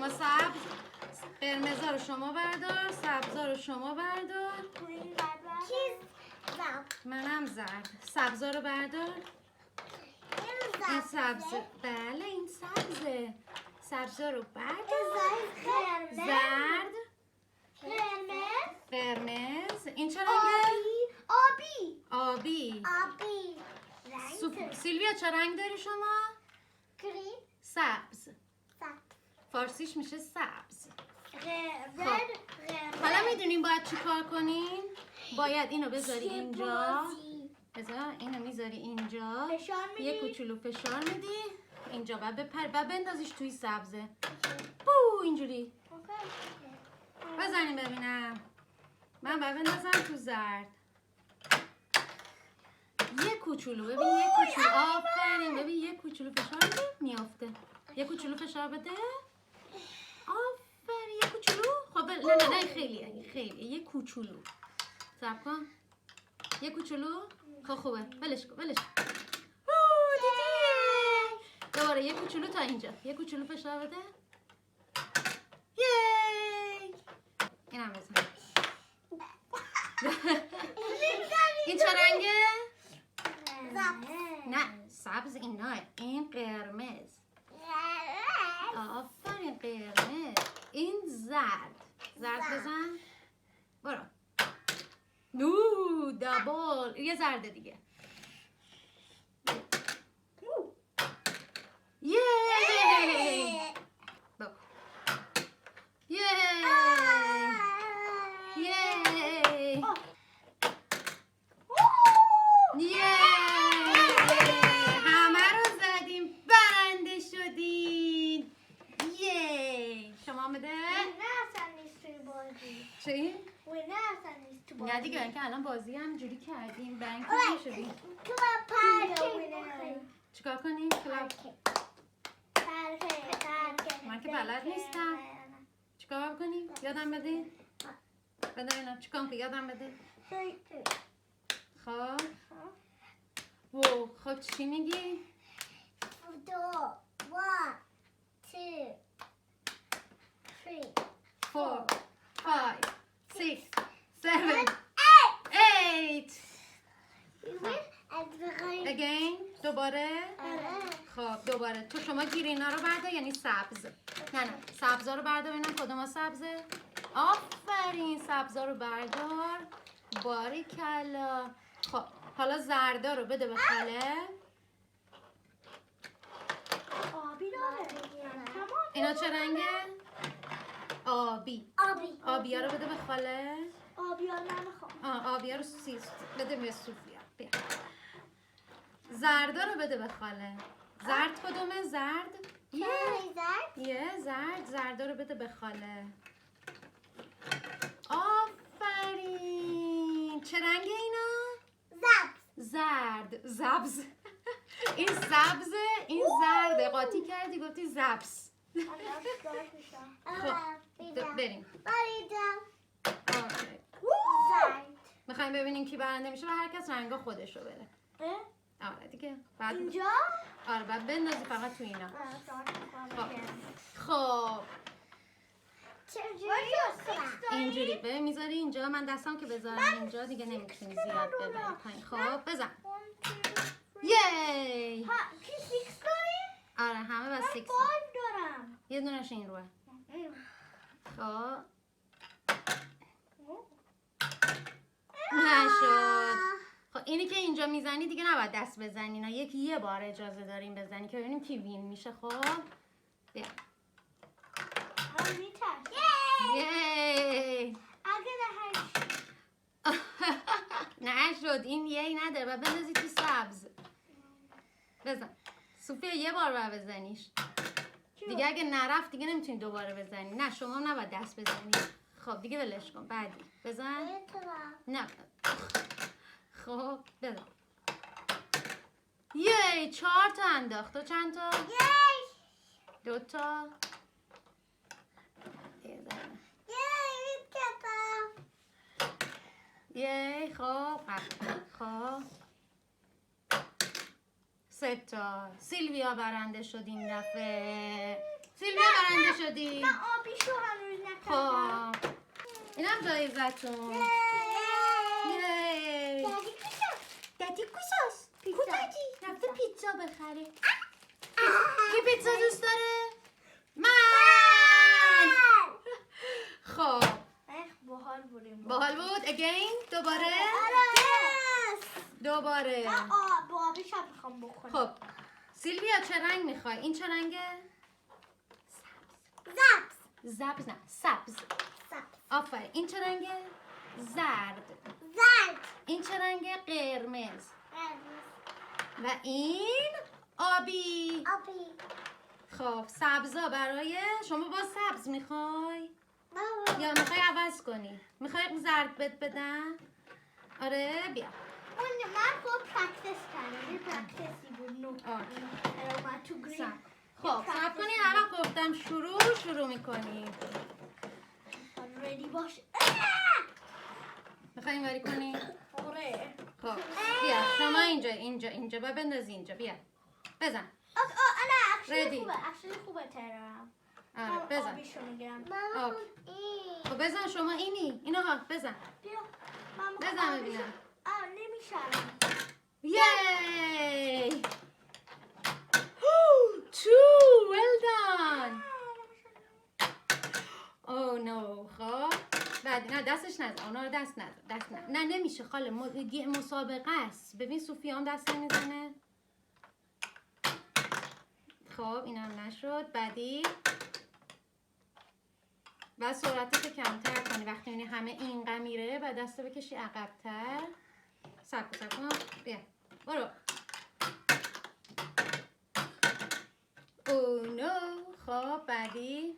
شما سبز، قرمزا رو شما بردار، سبزا رو شما بردار. منم زرد. سبزا رو بردار. این سبزه. بله این سبزه. سبزا رو بردار. زرد. قرمز. این چه رنگه؟ آبی. سیلویا چه رنگ داری شما؟ سبز. فارسیش میشه سبز. حالا میدونیم باید چی کار کنیم؟ باید اینو بذاری اینجا. بذار اینو میذاری اینجا. یه کوچولو فشار میدی اینجا و بندازیش توی سبزه. بو اینجوری. بزنیم ببینم. من بندازم تو زرد. یه کوچولو ببین یه کوچولو. آفرین ببین یه کوچولو فشار بده میافته. یه کوچولو فشار بده. آفرین یه کوچولو. خب نه خیلی یه کوچولو. صبر کن. یه کوچولو. خب خوبه. ولش کن. دیدی؟ دوباره یه کوچولو تا اینجا. یه کوچولو فشار بده. یی! اینم بزن. این چه رنگه؟ نه سبز این نه. این قرمز. آفرین قرمز. این زرد بزن. برو. دابل. یه زرد دیگه. یه همه رو زدیم برنده شدین. شما آمده؟ چی؟ نه دیگه اینکه الان بازی هم جوری کردیم برای اینکه شدیم. چیکار کنیم؟ من که بلد نیستم. چیکار کنیم؟ یادم بده. بده اینا چیکار کنیم؟ یادم بده. خب چی میگی؟ 2 1 2 3 4 5 6 7 8 again دوباره. خب دوباره تو شما گیرینا رو بردار یعنی سبز. نه سبزا رو بردار ببینم کدوم سبزه. آفرین سبزا رو بردار. باریکلا. خب حالا زردا رو بده به خاله. اینا چه رنگه؟ آبیا رو بده به خاله. آبیا نمیخوام. آبیا رو بده به صوفیا. بیا. زردا رو بده به خاله. زرد کدومه؟ زرد؟ زردا رو بده به خاله. آفرین. چه رنگه اینا؟ زرد. زبز. این سبزه این زرده. قاطی کردی گفتی زبز. خب بریم. میخوایم ببینیم کی برنده میشه و هر کس رنگا خودش رو بره. آره دیگه. اینجا؟ آره بعد بندازی فقط تو اینا. خب اینجوری به میذاری اینجا. من دستم که بذارم اینجا دیگه نمیتونی زیاد ببری پایین. خب بزن. یی! کی 6 داریم؟ آره همه بس 6 دارم. یه دونش این روه. خب نشد. خب اینی که اینجا میزنی دیگه نباید دست بزنی. نه یه بار اجازه داریم بزنی که ببینیم کی وین میشه. خب بیا. یی! نشد. این یی نداره و بندازی تو سبز. بزن. صوفیه یه بار باید بزنیش. دیگه اگه نرفت دیگه نمیتونی دوباره بزنی. نه شما نباید دست بزنی. خب دیگه ولش کن. بعدی بزن. نه خب بزن. یی 4 تا انداخت. تو چند تا؟ 2 تا. یی خب 3 تا. سیلویا برنده شد این دفعه. سیلویا برنده شدی. من آبیشو هنوز نکردم. خب اینم جایزتون. یی. دادی کجاست؟ کو دادی؟ رفته پیتزا بخره. کی پیتزا دوست داره؟ من. خب باحال بودیم. باحال بود. again دوباره. دوباره. با آبیش هم میخوام بکنم. خب سیلویا چه رنگ میخوای؟ این چه رنگه؟ سبز نه سبز. آفرین. این چه رنگه؟ زرد. این چه رنگه؟ قرمز. و این آبی. خب سبزا برای شما با سبز میخوای؟ یا میخوای عوض کنی؟ میخوای زرد بدن؟ آره بیا. من خب پرکتس کردم. یه پرکتسی بود. خب صبر کنی هر وقت گفتم شروع میکنی. ریدی باش. میخوای اینوری کنی؟ آره. خب بیا شما اینجا با بندازی اینجا. بیا بزن. اکشلی خوبه ترم. آره بزن. آبیشو میگیرم. خب بزن شما اینو ها بزن. بیا. بزن ببینم. نمیشه. یی. تو well done. Oh no. خب بعد نه دستش نزن. اونا رو دست نه نمیشه خاله. مسابقه است. ببین صوفی هم دست نمیزنه. خب اینم نشد. بعدی بعد سرعتت کمتر کنی. وقتی میبینی همه اینقدر میره بعد دستو بکشی عقب‌تر. صبر کن. بیا برو. او نو. خب بعدی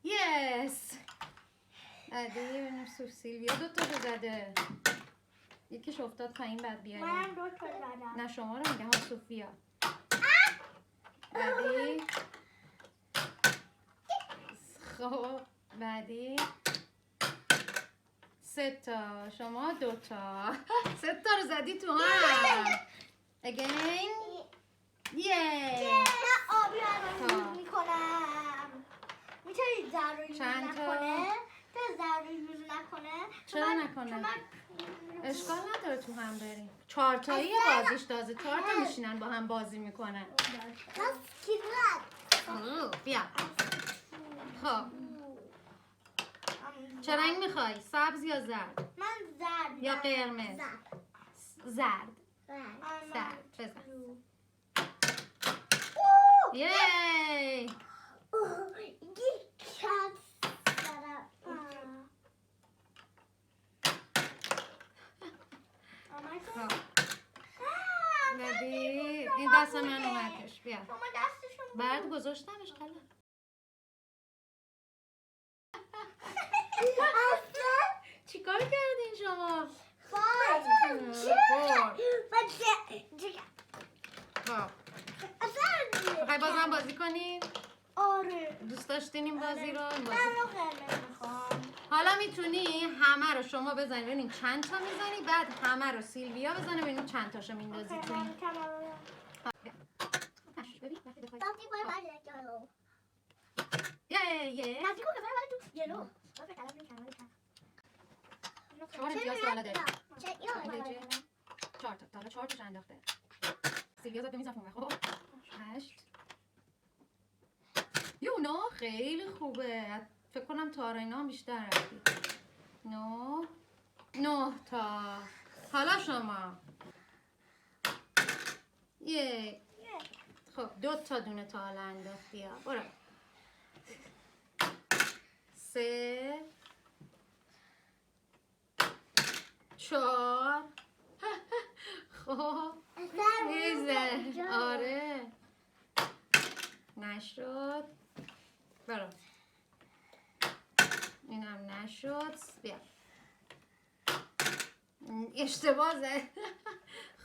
یس. بعدی ببینم سیلویا 2 تا زده. یکیش افتاد پایین بعد بیاریم. من 2 تا زدم. نه شما رو میگم صوفیا. بعدی خب بعدی 3 تا شما 2 تا 3 تا رو زدی تو هم. again یه من آبی رو میکنم. میتونی ضروری نکنه؟ چرا نکنه؟ اشکال نداره تو هم بریم. 4 تایی بازیش تازه 4 تا میشینن با هم بازی میکنن. بیا. خب چه رنگ میخوای؟ سبز یا زرد؟ من زرد. یا قرمز؟ زرد. بزن. یی. بدی این دست من اومدش. بیا بعد گذاشتمش خاله. چیکار کردین شما؟ میخوای بازم بازی کنیم؟ آره. دوست داشتین این بازی رو؟ میخوام. حالا میتونی همه رو شما بزنی ببینیم چند تا میزنی بعد همه رو سیلویا بزنه ببینیم چند تاشو میندازی تو این. یه شما امتیاز که حالا داری 4 تا حالا 4 تاش انداخته. سیلویا زد به میزم اون. خب 8 یونا خیلی خوبه. فکر کنم تارا اینا هم بیشتر رفتی. 9 تا. حالا شما یه خب 2 تا دونه تا حالا انداختی ها. برو 3 4 خب میزه. آره نشد. برو اینم نشد. بیا اشتباه زد.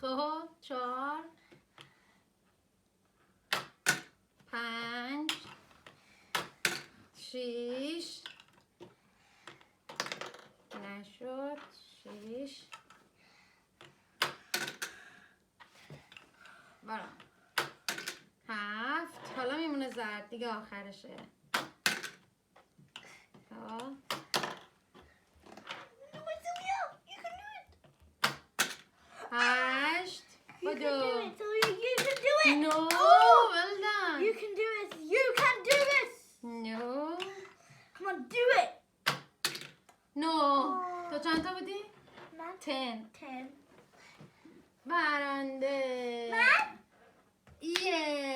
خب 4 5 6 نشد. 6 برو زرد دیگه آخرشه. خب 8 You can do بدو. it, Sonia. You can do it. No, Oh, well done. you can do it. You can do this. No. Come on, do it. No. تو چند تا بودی؟ من 10. 10. برنده. من Yes.